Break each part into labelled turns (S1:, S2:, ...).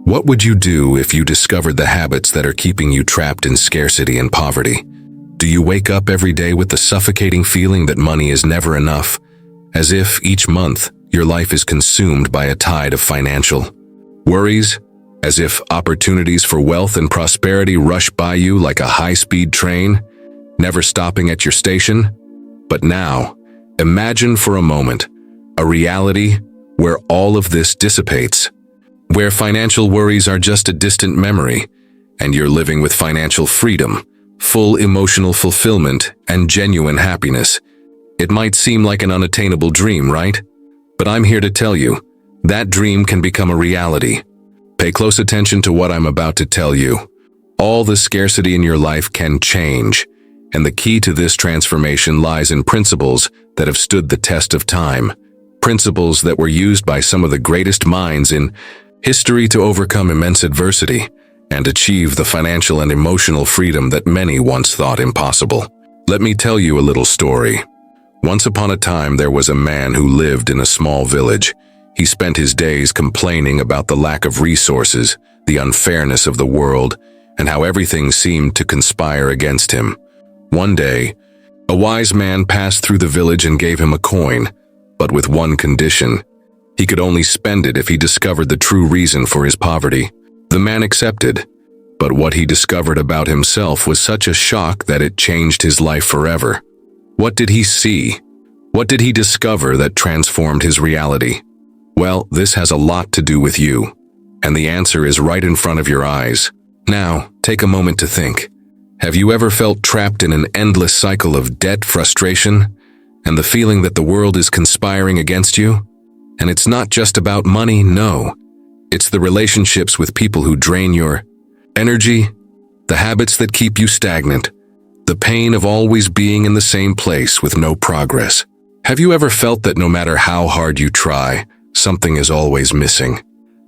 S1: What would you do if you discovered the habits that are keeping you trapped in scarcity and poverty? Do you wake up every day with the suffocating feeling that money is never enough, as if each month your life is consumed by a tide of financial worries, as if opportunities for wealth and prosperity rush by you like a high-speed train, never stopping at your station? But now, imagine for a moment a reality where all of this dissipates, where financial worries are just a distant memory, and you're living with financial freedom, full emotional fulfillment, and genuine happiness. It might seem like an unattainable dream, right? But I'm here to tell you, that dream can become a reality. Pay close attention to what I'm about to tell you. All the scarcity in your life can change, and the key to this transformation lies in principles that have stood the test of time. Principles that were used by some of the greatest minds in history to overcome immense adversity and achieve the financial and emotional freedom that many once thought impossible. Let me tell you a little story. Once upon a time, there was a man who lived in a small village. He spent his days complaining about the lack of resources, the unfairness of the world, and how everything seemed to conspire against him. One day, a wise man passed through the village and gave him a coin, but with one condition. He could only spend it if he discovered the true reason for his poverty. The man accepted, but what he discovered about himself was such a shock that it changed his life forever. What did he see? What did he discover that transformed his reality? Well, this has a lot to do with you, and the answer is right in front of your eyes. Now, take a moment to think. Have you ever felt trapped in an endless cycle of debt, frustration, and the feeling that the world is conspiring against you? And it's not just about money, no. It's the relationships with people who drain your energy, the habits that keep you stagnant, the pain of always being in the same place with no progress. Have you ever felt that no matter how hard you try, something is always missing?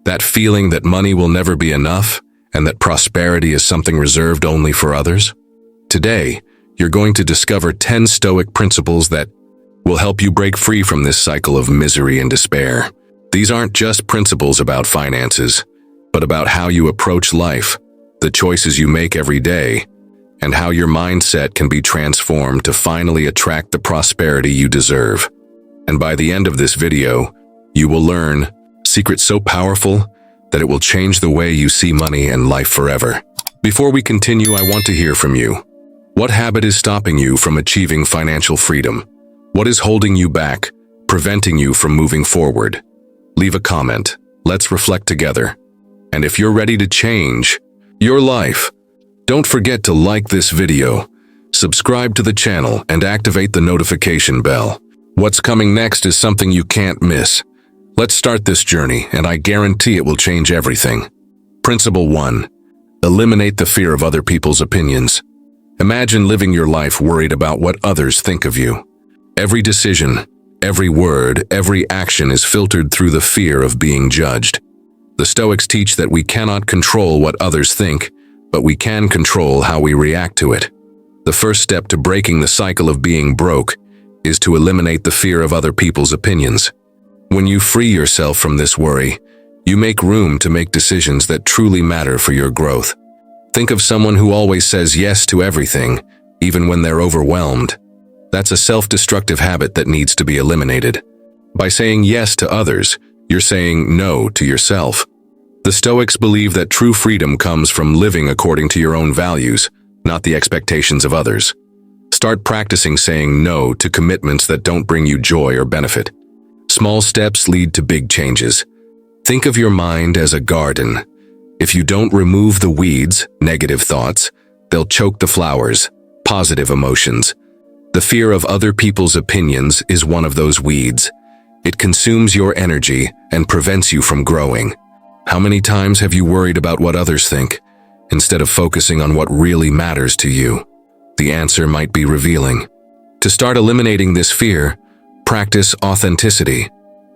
S1: That feeling that money will never be enough and that prosperity is something reserved only for others? Today, you're going to discover 10 Stoic principles that will help you break free from this cycle of misery and despair. These aren't just principles about finances, but about how you approach life, the choices you make every day, and how your mindset can be transformed to finally attract the prosperity you deserve. And by the end of this video, you will learn secrets so powerful that it will change the way you see money and life forever. Before we continue, I want to hear from you. What habit is stopping you from achieving financial freedom? What is holding you back, preventing you from moving forward? Leave a comment. Let's reflect together. And if you're ready to change your life, don't forget to like this video, subscribe to the channel, and activate the notification bell. What's coming next is something you can't miss. Let's start this journey, and I guarantee it will change everything. Principle 1. Eliminate the fear of other people's opinions. Imagine living your life worried about what others think of you. Every decision, every word, every action is filtered through the fear of being judged. The Stoics teach that we cannot control what others think, but we can control how we react to it. The first step to breaking the cycle of being broke is to eliminate the fear of other people's opinions. When you free yourself from this worry, you make room to make decisions that truly matter for your growth. Think of someone who always says yes to everything, even when they're overwhelmed. That's a self-destructive habit that needs to be eliminated. By saying yes to others, you're saying no to yourself. The Stoics believe that true freedom comes from living according to your own values, not the expectations of others. Start practicing saying no to commitments that don't bring you joy or benefit. Small steps lead to big changes. Think of your mind as a garden. If you don't remove the weeds, negative thoughts, they'll choke the flowers, positive emotions. The fear of other people's opinions is one of those weeds. It consumes your energy and prevents you from growing. How many times have you worried about what others think, instead of focusing on what really matters to you? The answer might be revealing. To start eliminating this fear, practice authenticity.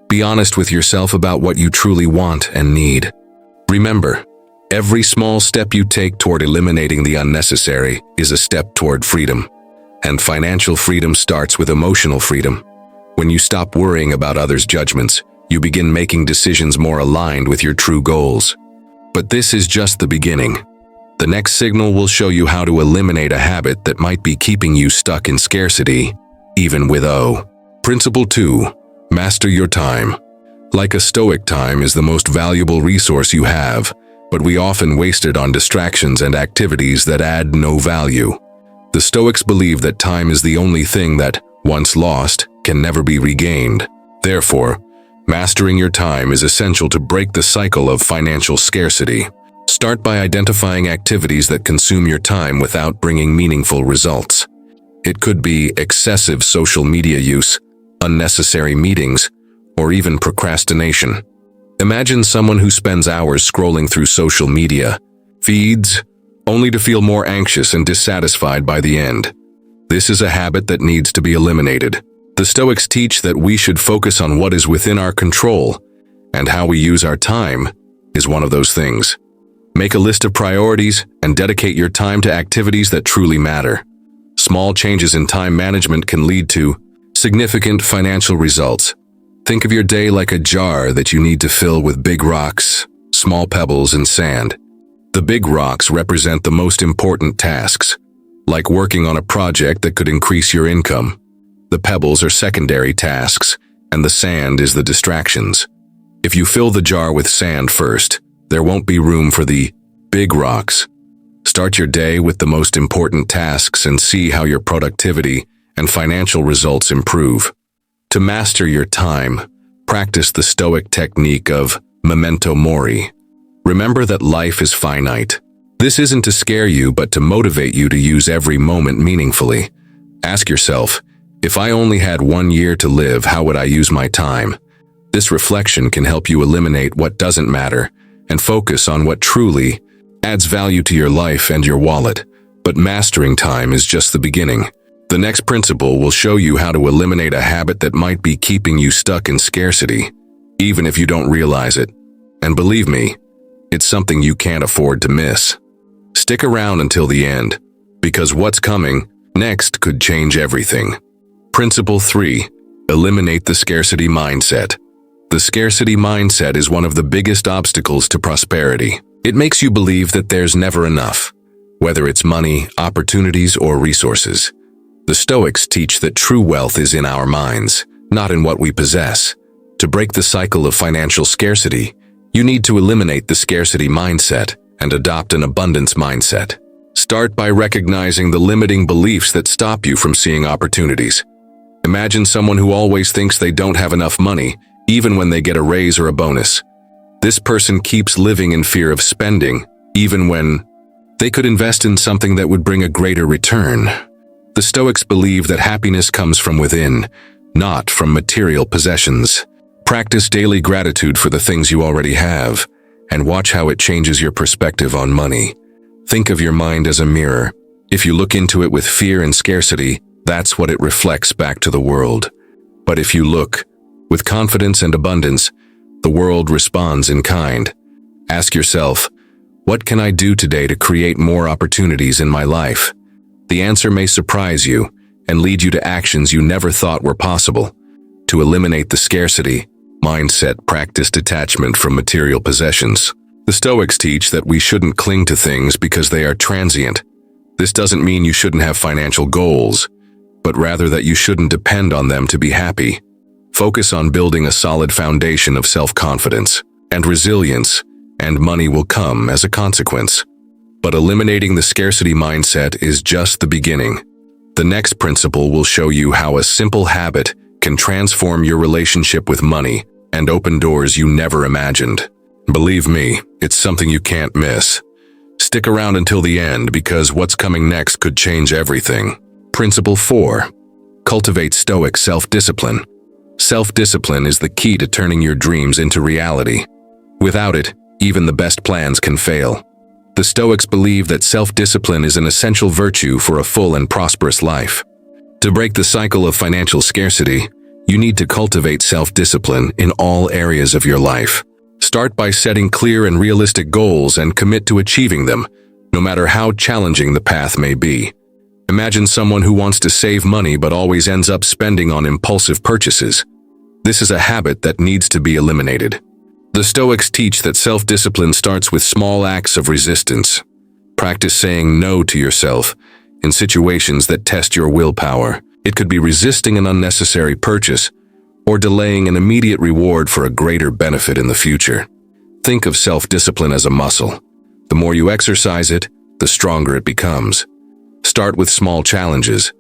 S1: Be honest with yourself about what you truly want and need. Remember, every small step you take toward eliminating the unnecessary is a step toward freedom. And financial freedom starts with emotional freedom. When you stop worrying about others' judgments, you begin making decisions more aligned with your true goals. But this is just the beginning. The next signal will show you how to eliminate a habit that might be keeping you stuck in scarcity, even with O. Principle 2. Master your time. Like a Stoic, time is the most valuable resource you have, but we often waste it on distractions and activities that add no value. The Stoics believe that time is the only thing that, once lost, can never be regained. Therefore, mastering your time is essential to break the cycle of financial scarcity. Start by identifying activities that consume your time without bringing meaningful results. It could be excessive social media use, unnecessary meetings, or even procrastination. Imagine someone who spends hours scrolling through social media feeds, only to feel more anxious and dissatisfied by the end. This is a habit that needs to be eliminated. The Stoics teach that we should focus on what is within our control, and how we use our time is one of those things. Make a list of priorities and dedicate your time to activities that truly matter. Small changes in time management can lead to significant financial results. Think of your day like a jar that you need to fill with big rocks, small pebbles, and sand. The big rocks represent the most important tasks, like working on a project that could increase your income. The pebbles are secondary tasks, and the sand is the distractions. If you fill the jar with sand first, there won't be room for the big rocks. Start your day with the most important tasks and see how your productivity and financial results improve. To master your time, practice the Stoic technique of memento mori. Remember that life is finite. This isn't to scare you, but to motivate you to use every moment meaningfully. Ask yourself, if I only had 1 year to live, how would I use my time? This reflection can help you eliminate what doesn't matter and focus on what truly adds value to your life and your wallet. But mastering time is just the beginning. The next principle will show you how to eliminate a habit that might be keeping you stuck in scarcity, even if you don't realize it. And believe me, it's something you can't afford to miss. Stick around until the end, because what's coming next could change everything. Principle 3. Eliminate the scarcity mindset. The scarcity mindset is one of the biggest obstacles to prosperity. It makes you believe that there's never enough, whether it's money, opportunities, or resources. The Stoics teach that true wealth is in our minds, not in what we possess. To break the cycle of financial scarcity, you need to eliminate the scarcity mindset and adopt an abundance mindset. Start by recognizing the limiting beliefs that stop you from seeing opportunities. Imagine someone who always thinks they don't have enough money, even when they get a raise or a bonus. This person keeps living in fear of spending, even when they could invest in something that would bring a greater return. The Stoics believe that happiness comes from within, not from material possessions. Practice daily gratitude for the things you already have, and watch how it changes your perspective on money. Think of your mind as a mirror. If you look into it with fear and scarcity, that's what it reflects back to the world. But if you look with confidence and abundance, the world responds in kind. Ask yourself, what can I do today to create more opportunities in my life? The answer may surprise you and lead you to actions you never thought were possible. To eliminate the scarcity mindset, practice detachment from material possessions. The Stoics teach that we shouldn't cling to things because they are transient. This doesn't mean you shouldn't have financial goals, but rather that you shouldn't depend on them to be happy. Focus on building a solid foundation of self-confidence and resilience, and money will come as a consequence. But eliminating the scarcity mindset is just the beginning. The next principle will show you how a simple habit can transform your relationship with money and open doors you never imagined. Believe me, it's something you can't miss. Stick around until the end, because what's coming next could change everything. Principle 4. Cultivate Stoic self-discipline. Self-discipline is the key to turning your dreams into reality. Without it, even the best plans can fail. The Stoics believe that self-discipline is an essential virtue for a full and prosperous life. To break the cycle of financial scarcity, you need to cultivate self-discipline in all areas of your life. Start by setting clear and realistic goals and commit to achieving them, no matter how challenging the path may be. Imagine someone who wants to save money but always ends up spending on impulsive purchases. This is a habit that needs to be eliminated. The Stoics teach that self-discipline starts with small acts of resistance. Practice saying no to yourself in situations that test your willpower. It could be resisting an unnecessary purchase or delaying an immediate reward for a greater benefit in the future. Think of self-discipline as a muscle. The more you exercise it, the stronger it becomes. Start with small challenges,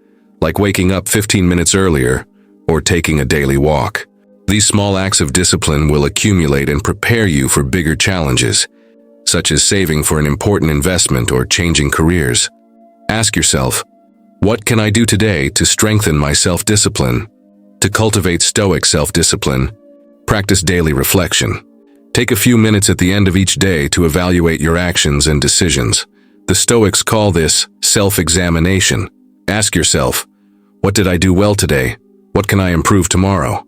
S1: like waking up 15 minutes earlier or taking a daily walk. These small acts of discipline will accumulate and prepare you for bigger challenges, such as saving for an important investment or changing careers. Ask yourself, what can I do today to strengthen my self-discipline? To cultivate Stoic self-discipline, practice daily reflection. Take a few minutes at the end of each day to evaluate your actions and decisions. The Stoics call this self-examination. Ask yourself, what did I do well today? What can I improve tomorrow?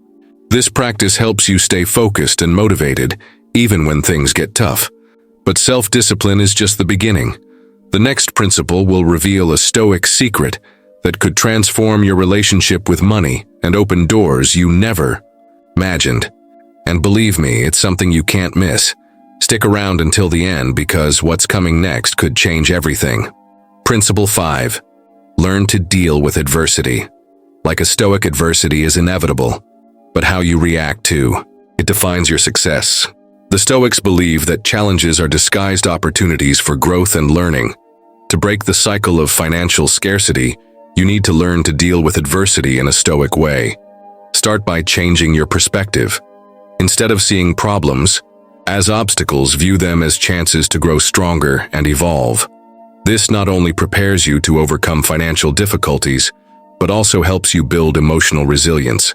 S1: This practice helps you stay focused and motivated, even when things get tough. But self-discipline is just the beginning. The next principle will reveal a Stoic secret that could transform your relationship with money and open doors you never imagined. And believe me, it's something you can't miss. Stick around until the end because what's coming next could change everything. Principle 5. Learn to deal with adversity. Like a Stoic, adversity is inevitable, but how you react to it defines your success. The Stoics believe that challenges are disguised opportunities for growth and learning. To break the cycle of financial scarcity, you need to learn to deal with adversity in a Stoic way. Start by changing your perspective. Instead of seeing problems as obstacles, view them as chances to grow stronger and evolve. This not only prepares you to overcome financial difficulties, but also helps you build emotional resilience.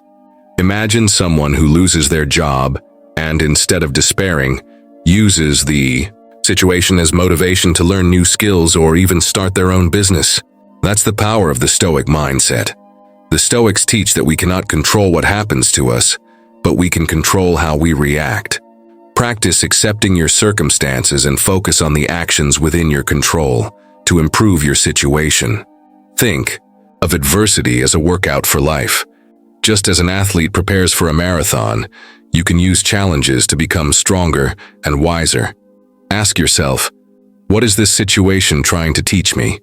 S1: Imagine someone who loses their job and, instead of despairing, uses the situation as motivation to learn new skills or even start their own business. That's the power of the Stoic mindset. The Stoics teach that we cannot control what happens to us, but we can control how we react. Practice accepting your circumstances and focus on the actions within your control to improve your situation. Think of adversity as a workout for life. Just as an athlete prepares for a marathon, you can use challenges to become stronger and wiser. Ask yourself, what is this situation trying to teach me?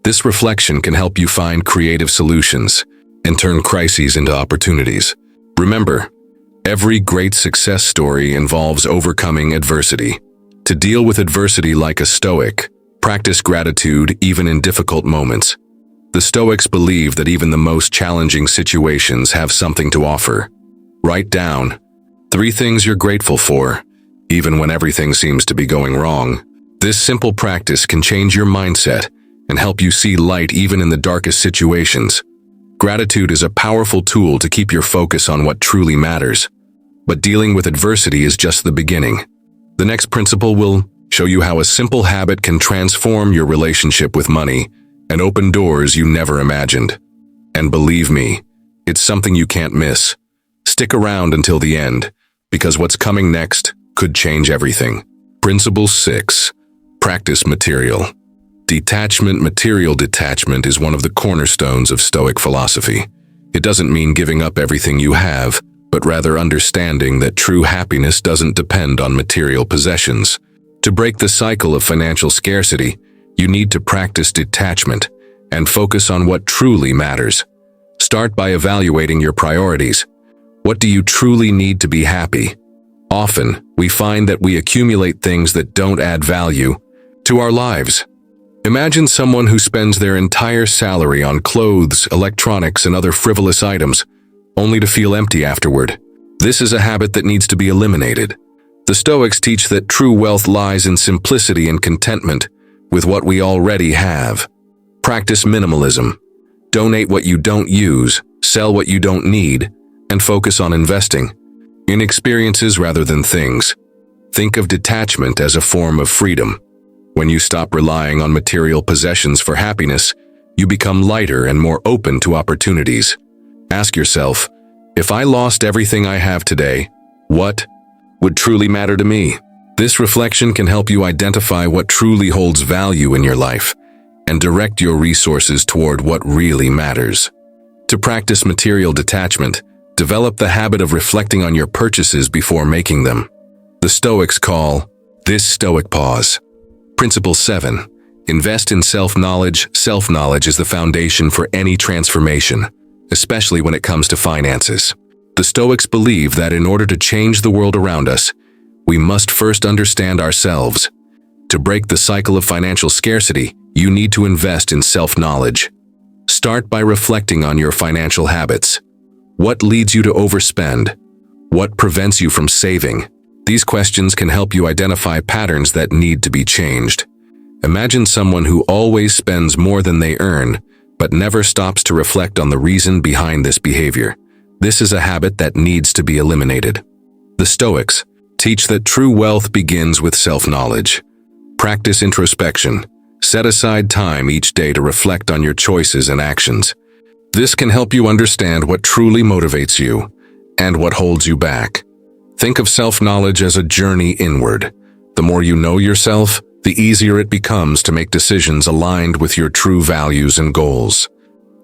S1: This reflection can help you find creative solutions and turn crises into opportunities. Remember, every great success story involves overcoming adversity. To deal with adversity like a Stoic, practice gratitude even in difficult moments. The Stoics believe that even the most challenging situations have something to offer. Write down 3 things you're grateful for, even when everything seems to be going wrong. This simple practice can change your mindset and help you see light even in the darkest situations. Gratitude is a powerful tool to keep your focus on what truly matters. But dealing with adversity is just the beginning. The next principle will show you how a simple habit can transform your relationship with money and open doors you never imagined. And believe me, it's something you can't miss. Stick around until the end, because what's coming next could change everything. Principle 6. Practice material detachment. Material detachment is one of the cornerstones of Stoic philosophy. It doesn't mean giving up everything you have, but rather understanding that true happiness doesn't depend on material possessions. To break the cycle of financial scarcity, you need to practice detachment and focus on what truly matters. Start by evaluating your priorities. What do you truly need to be happy? Often, we find that we accumulate things that don't add value to our lives. Imagine someone who spends their entire salary on clothes, electronics, and other frivolous items, only to feel empty afterward. This is a habit that needs to be eliminated. The Stoics teach that true wealth lies in simplicity and contentment with what we already have. Practice minimalism. Donate what you don't use, sell what you don't need, and focus on investing in experiences rather than things. Think of detachment as a form of freedom. When you stop relying on material possessions for happiness, you become lighter and more open to opportunities. Ask yourself, if I lost everything I have today, what would truly matter to me? This reflection can help you identify what truly holds value in your life and direct your resources toward what really matters. To practice material detachment, develop the habit of reflecting on your purchases before making them. The Stoics call this Stoic pause. Principle 7. Invest in self-knowledge. Self-knowledge is the foundation for any transformation, especially when it comes to finances. The Stoics believe that in order to change the world around us, we must first understand ourselves. To break the cycle of financial scarcity, you need to invest in self-knowledge. Start by reflecting on your financial habits. What leads you to overspend? What prevents you from saving? These questions can help you identify patterns that need to be changed. Imagine someone who always spends more than they earn, but never stops to reflect on the reason behind this behavior. This is a habit that needs to be eliminated. The Stoics teach that true wealth begins with self-knowledge. Practice introspection. Set aside time each day to reflect on your choices and actions. This can help you understand what truly motivates you and what holds you back. Think of self-knowledge as a journey inward. The more you know yourself, the easier it becomes to make decisions aligned with your true values and goals.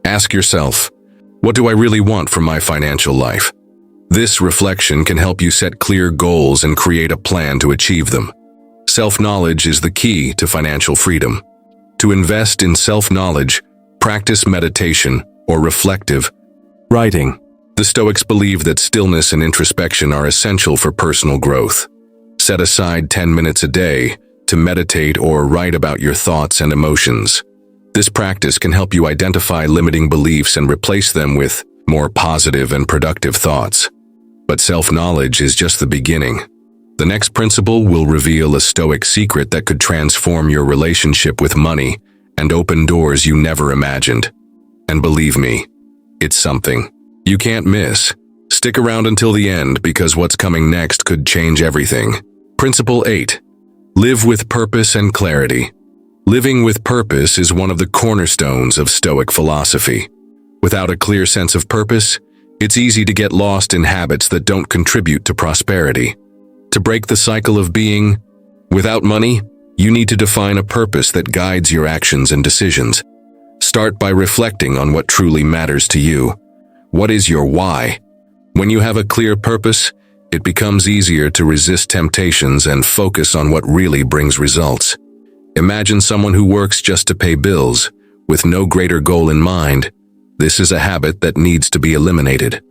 S1: Ask yourself, what do I really want from my financial life? This reflection can help you set clear goals and create a plan to achieve them. Self-knowledge is the key to financial freedom. To invest in self-knowledge, practice meditation or reflective writing. The Stoics believe that stillness and introspection are essential for personal growth. Set aside 10 minutes a day to meditate or write about your thoughts and emotions. This practice can help you identify limiting beliefs and replace them with more positive and productive thoughts. But self-knowledge is just the beginning. The next principle will reveal a Stoic secret that could transform your relationship with money and open doors you never imagined. And believe me, it's something you can't miss. Stick around until the end because what's coming next could change everything. Principle 8. Live with purpose and clarity. Living with purpose is one of the cornerstones of Stoic philosophy. Without a clear sense of purpose, it's easy to get lost in habits that don't contribute to prosperity. To break the cycle of being without money, you need to define a purpose that guides your actions and decisions. Start by reflecting on what truly matters to you. What is your why? When you have a clear purpose, it becomes easier to resist temptations and focus on what really brings results. Imagine someone who works just to pay bills, with no greater goal in mind. This is a habit that needs to be eliminated.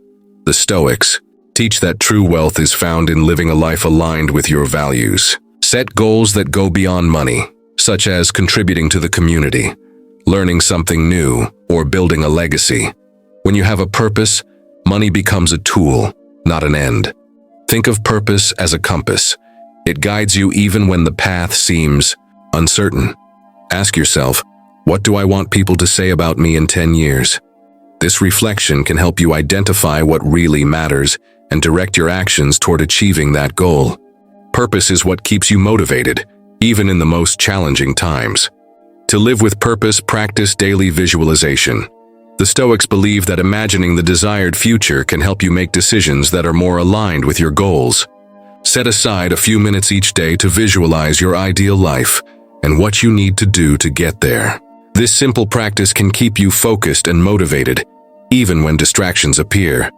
S1: The Stoics teach that true wealth is found in living a life aligned with your values. Set goals that go beyond money, such as contributing to the community, learning something new, or building a legacy. When you have a purpose, money becomes a tool, not an end. Think of purpose as a compass. It guides you even when the path seems uncertain. Ask yourself, what do I want people to say about me in 10 years? This reflection can help you identify what really matters and direct your actions toward achieving that goal. Purpose is what keeps you motivated, even in the most challenging times. To live with purpose, practice daily visualization. The Stoics believe that imagining the desired future can help you make decisions that are more aligned with your goals. Set aside a few minutes each day to visualize your ideal life and what you need to do to get there. This simple practice can keep you focused and motivated, even when distractions appear.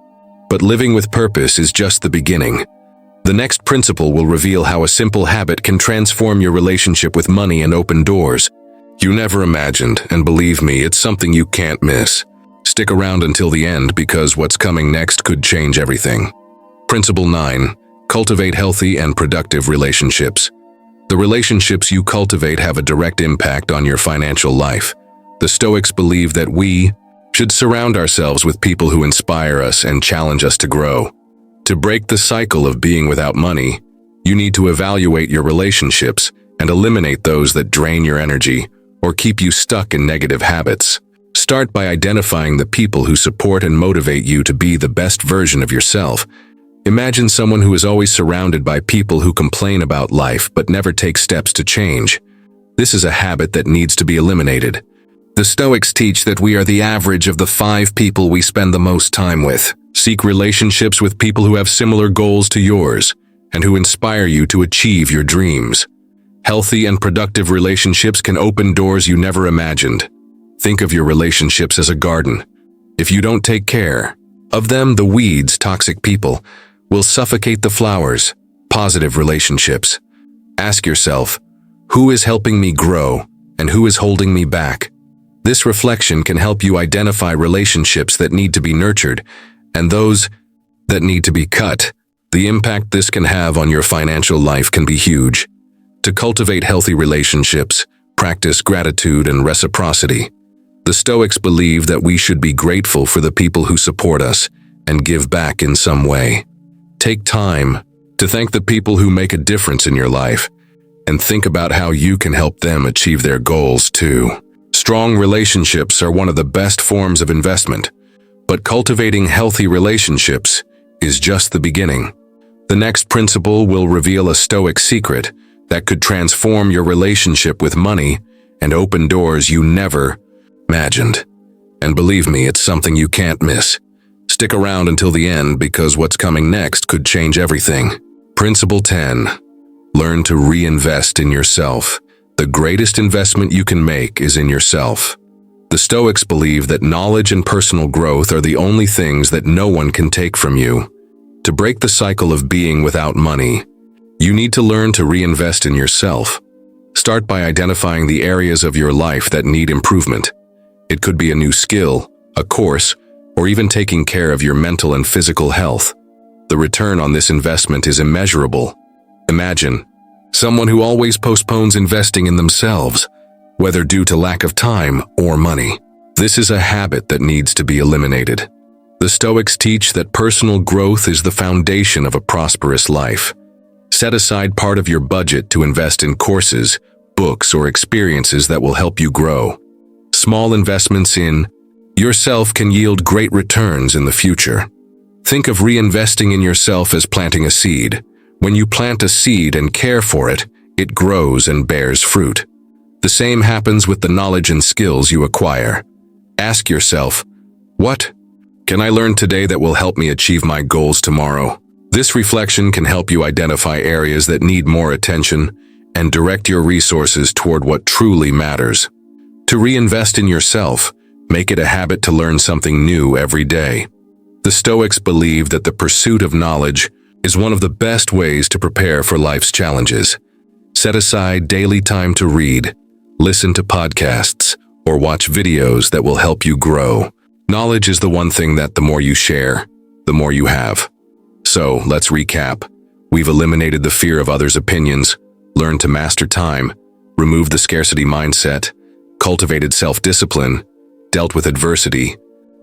S1: But living with purpose is just the beginning. The next principle will reveal how a simple habit can transform your relationship with money and open doors you never imagined, and believe me, it's something you can't miss. Stick around until the end because what's coming next could change everything. Principle 9. Cultivate healthy and productive relationships. The relationships you cultivate have a direct impact on your financial life. The Stoics believe that we should surround ourselves with people who inspire us and challenge us to grow. To break the cycle of being without money, you need to evaluate your relationships and eliminate those that drain your energy or keep you stuck in negative habits. Start by identifying the people who support and motivate you to be the best version of yourself. Imagine someone who is always surrounded by people who complain about life but never take steps to change. This is a habit that needs to be eliminated. The Stoics teach that we are the average of the 5 people we spend the most time with. Seek relationships with people who have similar goals to yours and who inspire you to achieve your dreams. Healthy and productive relationships can open doors you never imagined. Think of your relationships as a garden. If you don't take care of them, the weeds, toxic people, will suffocate the flowers. Positive relationships. Ask yourself, who is helping me grow and who is holding me back? This reflection can help you identify relationships that need to be nurtured and those that need to be cut. The impact this can have on your financial life can be huge. To cultivate healthy relationships, practice gratitude and reciprocity. The Stoics believe that we should be grateful for the people who support us and give back in some way. Take time to thank the people who make a difference in your life and think about how you can help them achieve their goals too. Strong relationships are one of the best forms of investment, but cultivating healthy relationships is just the beginning. The next principle will reveal a Stoic secret that could transform your relationship with money and open doors you never imagined. And believe me, it's something you can't miss. Stick around until the end because what's coming next could change everything. Principle 10. Learn to reinvest in yourself. The greatest investment you can make is in yourself. The Stoics believe that knowledge and personal growth are the only things that no one can take from you. To break the cycle of being without money, you need to learn to reinvest in yourself. Start by identifying the areas of your life that need improvement. It could be a new skill, a course, or even taking care of your mental and physical health. The return on this investment is immeasurable. Imagine someone who always postpones investing in themselves, whether due to lack of time or money. This is a habit that needs to be eliminated. The Stoics teach that personal growth is the foundation of a prosperous life. Set aside part of your budget to invest in courses, books, or experiences that will help you grow. Small investments in yourself can yield great returns in the future. Think of reinvesting in yourself as planting a seed. When you plant a seed and care for it, it grows and bears fruit. The same happens with the knowledge and skills you acquire. Ask yourself, what can I learn today that will help me achieve my goals tomorrow? This reflection can help you identify areas that need more attention and direct your resources toward what truly matters. To reinvest in yourself, make it a habit to learn something new every day. The Stoics believe that the pursuit of knowledge is one of the best ways to prepare for life's challenges. Set aside daily time to read, listen to podcasts, or watch videos that will help you grow. Knowledge is the one thing that the more you share, the more you have. So, let's recap. We've eliminated the fear of others' opinions, learned to master time, removed the scarcity mindset, cultivated self-discipline, dealt with adversity,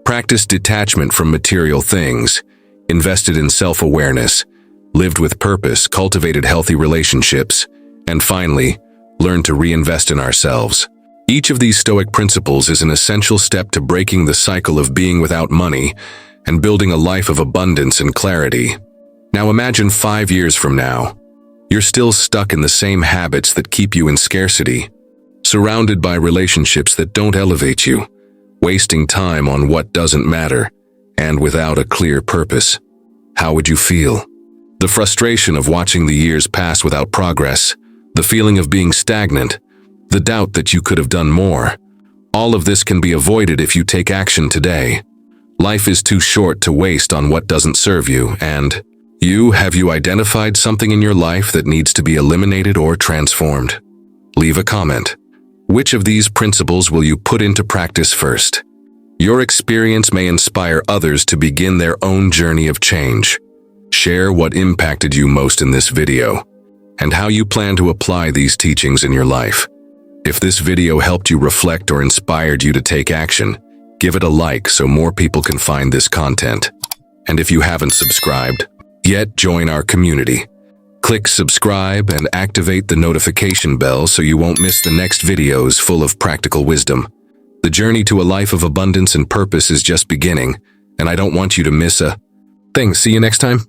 S1: practiced detachment from material things, invested in self-awareness, lived with purpose, cultivated healthy relationships, and finally, learned to reinvest in ourselves. Each of these Stoic principles is an essential step to breaking the cycle of being without money and building a life of abundance and clarity. Now imagine 5 years from now, you're still stuck in the same habits that keep you in scarcity, surrounded by relationships that don't elevate you, wasting time on what doesn't matter, and without a clear purpose. How would you feel? The frustration of watching the years pass without progress, the feeling of being stagnant, the doubt that you could have done more. All of this can be avoided if you take action today. Life is too short to waste on what doesn't serve you, and have you identified something in your life that needs to be eliminated or transformed? Leave a comment. Which of these principles will you put into practice first? Your experience may inspire others to begin their own journey of change. Share what impacted you most in this video, and how you plan to apply these teachings in your life. If this video helped you reflect or inspired you to take action, give it a like so more people can find this content. And if you haven't subscribed yet, join our community. Click subscribe and activate the notification bell so you won't miss the next videos full of practical wisdom. The journey to a life of abundance and purpose is just beginning, and I don't want you to miss a thing. See you next time.